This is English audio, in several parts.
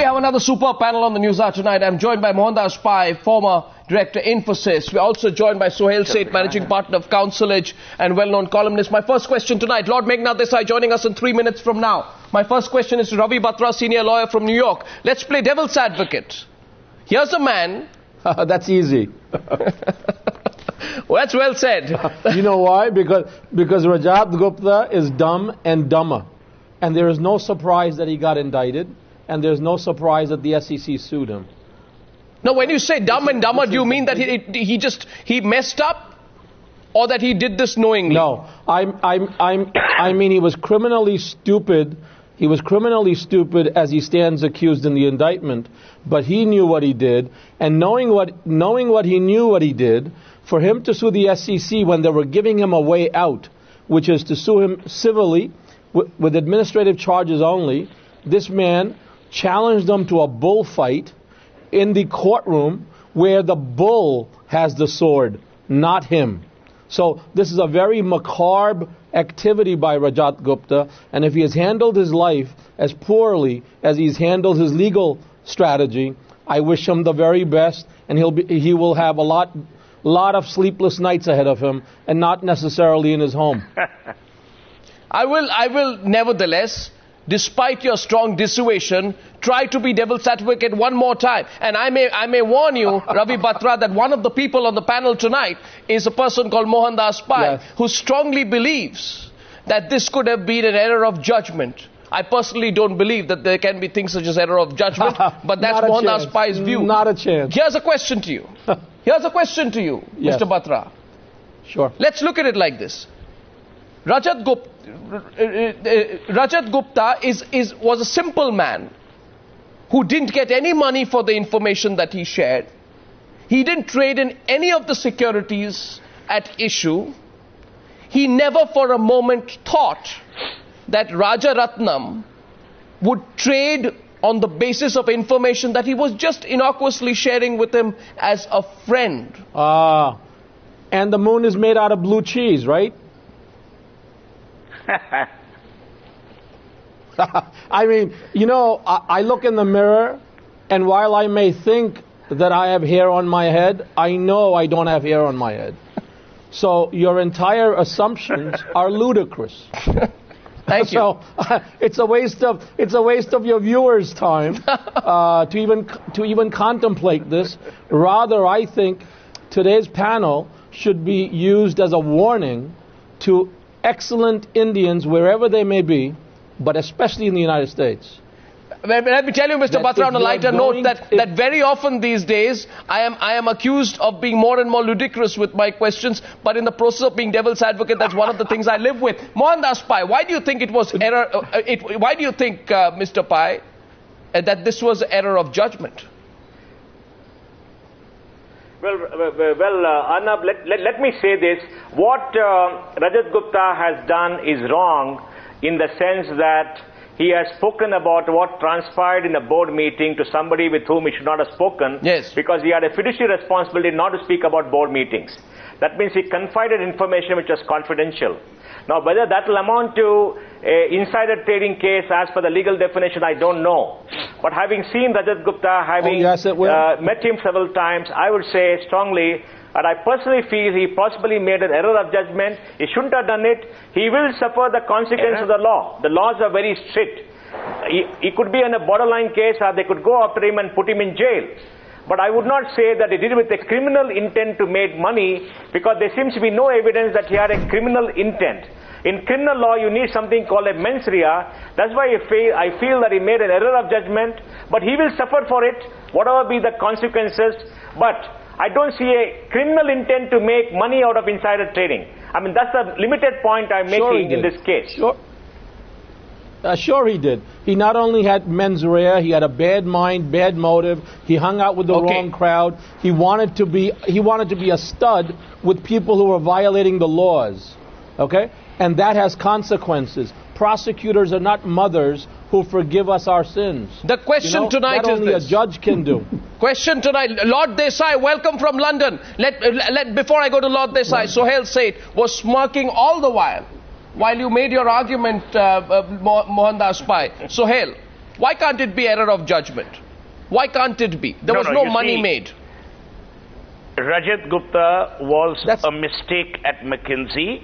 We have another super panel on the News Hour tonight. I'm joined by Mohandas Pai, former director Infosys. We're also joined by Suhel Seth, managing partner of Counselage and well-known columnist. My first question tonight, Lord Meghnad Desai joining us in 3 minutes from now. My first question is to Ravi Batra, senior lawyer from New York. Let's play devil's advocate. Here's a man... That's easy. Well, that's well said. You know why? Because Rajat Gupta is dumb and dumber. And there is no surprise that he got indicted. And there's no surprise that the SEC sued him. Now, when you say dumb and dumber, do you mean that he messed up? Or that he did this knowingly? No. I mean he was criminally stupid. He was criminally stupid as he stands accused in the indictment. But he knew what he did. And knowing what he knew what he did, for him to sue the SEC when they were giving him a way out, which is to sue him civilly with administrative charges only, this man challenged them to a bullfight in the courtroom where the bull has the sword, not him. So this is a very macabre activity by Rajat Gupta, and if he has handled his life as poorly as he's handled his legal strategy, I wish him the very best, and he will have a lot of sleepless nights ahead of him, and not necessarily in his home. I will nevertheless, despite your strong dissuasion, try to be devil's advocate one more time. And I may warn you, Ravi Batra, that one of the people on the panel tonight is a person called Mohandas Pai, yes, who strongly believes that this could have been an error of judgment. I personally don't believe that there can be things such as error of judgment, but that's Mohandas Pai's view. Not a chance. Here's a question to you. Here's a question to you, yes, Mr. Batra. Sure. Let's look at it like this. Rajat Gupta was a simple man who didn't get any money for the information that he shared. He didn't trade in any of the securities at issue. He never for a moment thought that Rajaratnam would trade on the basis of information that he was just innocuously sharing with him as a friend. And the moon is made out of blue cheese, right? I mean, you know, I look in the mirror, and while I may think that I have hair on my head, I know I don't have hair on my head. So your entire assumptions are ludicrous. Thank you. So it's a waste of your viewers' time to even contemplate this. Rather, I think today's panel should be used as a warning to excellent Indians wherever they may be, but especially in the United States. Let me tell you, Mr. Batra, on a lighter note, that very often these days I am accused of being more and more ludicrous with my questions, but in the process of being devil's advocate, that's one of the things I live with. Mohandas Pai, why do you think it was error? Why do you think, Mr. Pai, that this was error of judgment? Well, Arnab, let me say this. What Rajat Gupta has done is wrong in the sense that he has spoken about what transpired in a board meeting to somebody with whom he should not have spoken, yes, because he had a fiduciary responsibility not to speak about board meetings. That means he confided information which was confidential. Now, whether that will amount to an insider trading case as per the legal definition, I don't know. But having seen Rajat Gupta, having met him several times, I would say strongly, and I personally feel he possibly made an error of judgment. He shouldn't have done it. He will suffer the consequence of the law. The laws are very strict. He could be in a borderline case, or they could go after him and put him in jail. But I would not say that he did it with a criminal intent to make money, because there seems to be no evidence that he had a criminal intent. In criminal law, you need something called a mens rea. That's why I feel that he made an error of judgment, but he will suffer for it, whatever be the consequences. But I don't see a criminal intent to make money out of insider trading. I mean, that's the limited point I'm making in this case. Sure he did. He not only had mens rea, he had a bad mind, bad motive. He hung out with the wrong crowd. He wanted to be a stud with people who were violating the laws. Okay? And that has consequences. Prosecutors are not mothers who forgive us our sins. The question tonight is only a judge can do. Question tonight, Lord Desai, welcome from London. Before I go to Lord Desai, Suhel Seth was smirking all the while you made your argument, Mohandas Pai. Suhel, Why can't it be error of judgment? Why can't it be? There was no money made. Rajat Gupta was a mistake at McKinsey.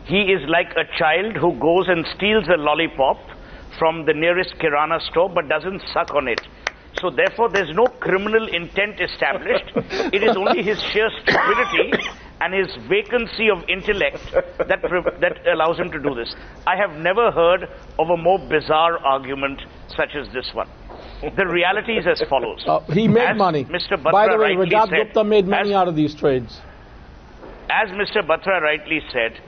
He is like a child who goes and steals a lollipop from the nearest Kirana store but doesn't suck on it. So therefore there's no criminal intent established. It is only his sheer stupidity and his vacancy of intellect that allows him to do this. I have never heard of a more bizarre argument such as this one. The reality is as follows. He made money. Mr. Batra By the way, rightly Rajat said, Gupta made money out of these trades. As Mr. Batra rightly said,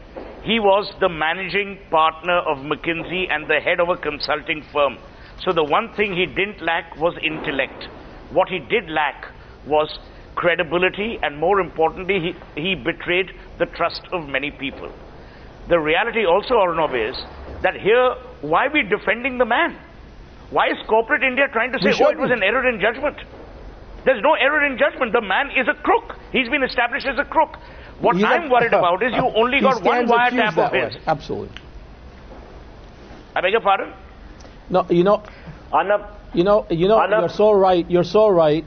he was the managing partner of McKinsey and the head of a consulting firm. So the one thing he didn't lack was intellect. What he did lack was credibility, and more importantly, he betrayed the trust of many people. The reality also, Arnab, is that here, why are we defending the man? Why is corporate India trying to say, oh, it was an error in judgment? There's no error in judgment. The man is a crook. He's been established as a crook. What I'm worried about is you only got one wiretap of his. Absolutely. I beg your pardon? No, Arnab, you're so right. You're so right.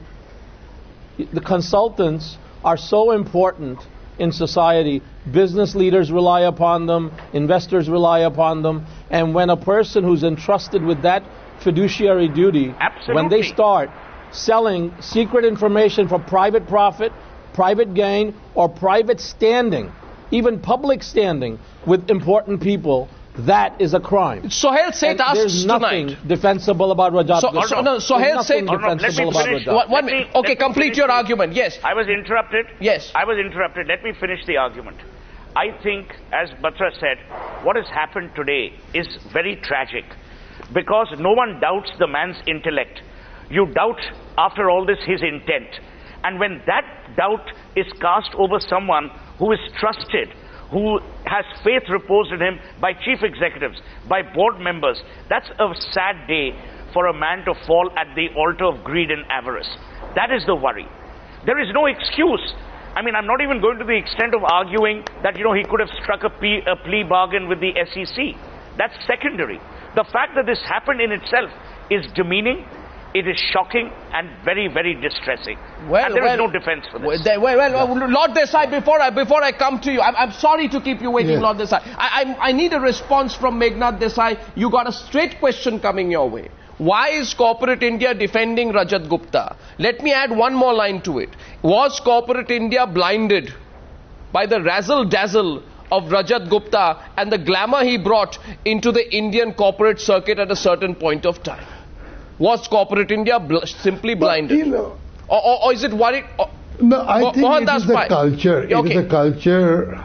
The consultants are so important in society. Business leaders rely upon them. Investors rely upon them. And when a person who's entrusted with that fiduciary duty, when they start selling secret information for private profit, private gain, or private standing, even public standing with important people, that is a crime. Suhel Seth asks there's nothing tonight. defensible about Rajat Gupta. Suhel Seth. Defensible about Rajat. Okay, complete your argument. Yes. I was interrupted. Yes. I was interrupted. Let me finish the argument. I think, as Batra said, what has happened today is very tragic because no one doubts the man's intellect. You doubt, after all this, his intent. And when that doubt is cast over someone who is trusted, who has faith reposed in him by chief executives, by board members, that's a sad day for a man to fall at the altar of greed and avarice. That is the worry. There is no excuse. I mean, I'm not even going to the extent of arguing that, he could have struck a plea bargain with the SEC. That's secondary. The fact that this happened in itself is demeaning. It is shocking and very, very distressing. And there is no defense for this. Lord Desai, before I come to you, I'm sorry to keep you waiting, Lord Desai. I need a response from Meghnad Desai. You got a straight question coming your way. Why is corporate India defending Rajat Gupta? Let me add one more line to it. Was corporate India blinded by the razzle-dazzle of Rajat Gupta and the glamour he brought into the Indian corporate circuit at a certain point of time? Was corporate India simply blinded? Or is it worried? No, I think it is the culture. Okay. It is a culture.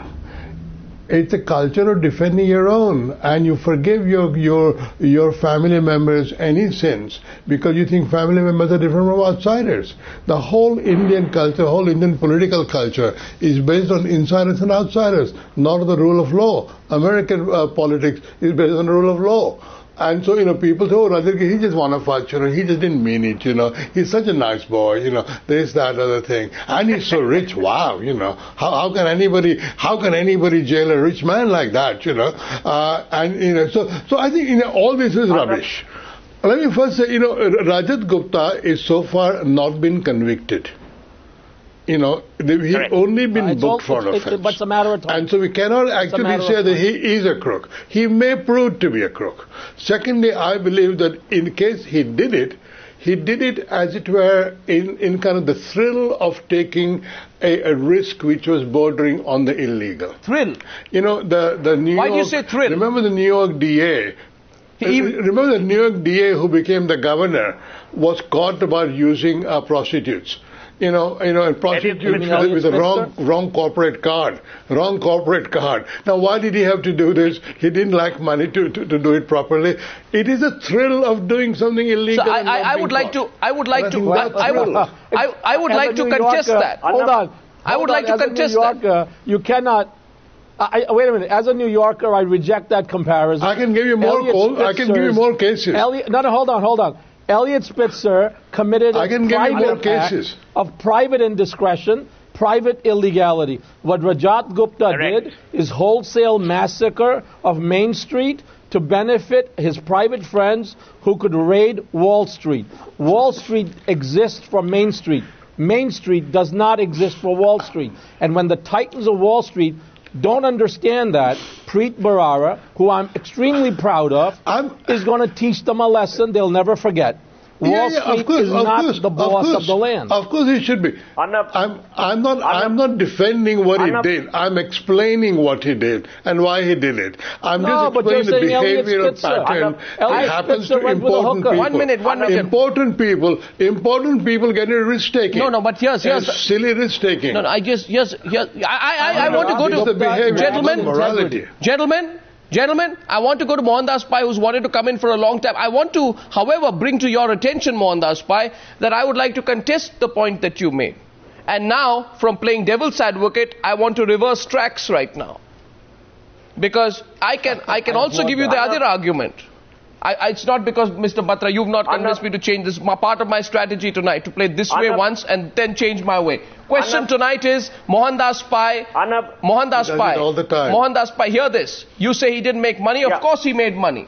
It's a culture of defending your own, and you forgive your family members any sins because you think family members are different from outsiders. The whole Indian culture, whole Indian political culture is based on insiders and outsiders, not the rule of law. American politics is based on the rule of law. And so, people say, oh, Rajat, he just won a fight, he just didn't mean it, he's such a nice boy, this, that, other thing. And he's so rich, wow, how can anybody jail a rich man like that, so I think, all this is rubbish. Let me first say, Rajat Gupta is so far not been convicted. He's only been booked for an offense. But it's a matter of time. And so we cannot actually say that he is a crook. He may prove to be a crook. Secondly, I believe that in case he did it as it were in kind of the thrill of taking a risk which was bordering on the illegal. Thrill? The New York... Why do you say thrill? Remember the New York DA... Remember the New York DA who became the governor was caught about using prostitutes. And prostitutes with a wrong corporate card. Now, why did he have to do this? He didn't lack money to do it properly. It is a thrill of doing something illegal. So I would like to contest that. Hold on. I would like to contest that. You cannot. Wait a minute. As a New Yorker, I reject that comparison. I can give you more cases. Hold on. Elliot Spitzer committed a private act of private indiscretion, private illegality. What Rajat Gupta did is wholesale massacre of Main Street, to benefit his private friends who could raid Wall Street. Wall Street exists for Main Street. Main Street does not exist for Wall Street. And when the titans of Wall Street don't understand that, Preet Bharara, who I'm extremely proud of, is going to teach them a lesson they'll never forget. Wall Street is not the boss of the land. Of course he should be. Arnab, I'm not defending what he did. I'm explaining what he did and why he did it. I'm just explaining the behavioral pattern that happens to important people. 1 minute. Important people get a risk taking. No, but here's silly risk taking. No, I want to go to the behavior, Gentlemen, I want to go to Mohandas Pai, who's wanted to come in for a long time. I want to, however, bring to your attention, Mohandas Pai, that I would like to contest the point that you made. And now, from playing devil's advocate, I want to reverse tracks right now. Because I can also give you the other argument. It's not because, Mr. Batra, you've not convinced me to change this. Part of my strategy tonight, to play this way once and then change my way. Question tonight is, Mohandas Pai, all the time. Mohandas Pai, hear this. You say he didn't make money. Of course he made money.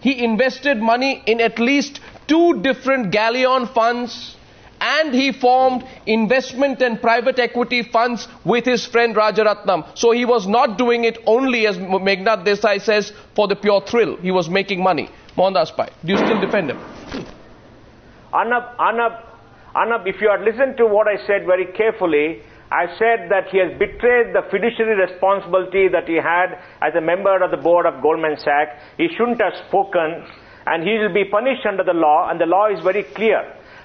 He invested money in at least 2 different galleon funds, and he formed investment and private equity funds with his friend Rajaratnam. So he was not doing it only, as Meghnad Desai says, for the pure thrill. He was making money. Mohandas Pai, do you still defend him? Arnab, if you had listened to what I said very carefully, I said that he has betrayed the fiduciary responsibility that he had as a member of the board of Goldman Sachs. He shouldn't have spoken, and he will be punished under the law, and the law is very clear.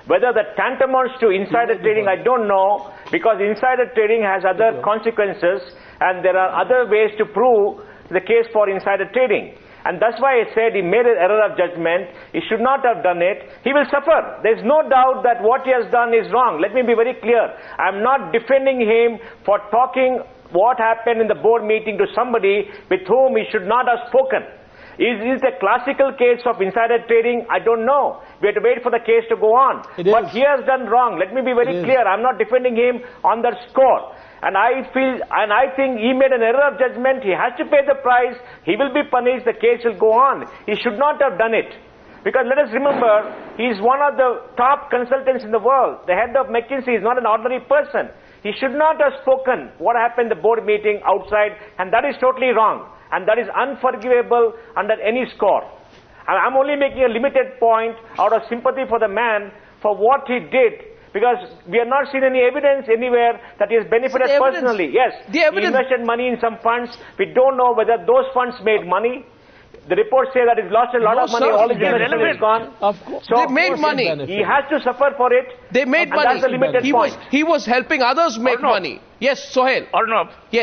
Whether that tantamounts to insider trading, I don't know, because insider trading has other consequences, and there are other ways to prove the case for insider trading. And that's why I said he made an error of judgment. He should not have done it. He will suffer. There's no doubt that what he has done is wrong. Let me be very clear. I'm not defending him for talking what happened in the board meeting to somebody with whom he should not have spoken. Is it a classical case of insider trading? I don't know. We have to wait for the case to go on. But he has done wrong. Let me be very clear. I'm not defending him on that score. And I think he made an error of judgment. He has to pay the price. He will be punished. The case will go on. He should not have done it. Because let us remember, he is one of the top consultants in the world. The head of McKinsey is not an ordinary person. He should not have spoken what happened in the board meeting outside, and that is totally wrong. And that is unforgivable under any score. And I'm only making a limited point out of sympathy for the man for what he did, because we have not seen any evidence anywhere that he has benefited personally. Yes, he invested money in some funds. We don't know whether those funds made money. The reports say that he's lost a lot of money. All his investment is gone. Of course. So they made money. He has to suffer for it. They made money. That's the limited point. He was helping others make money. Yes, Suhel. Arnab. Yes.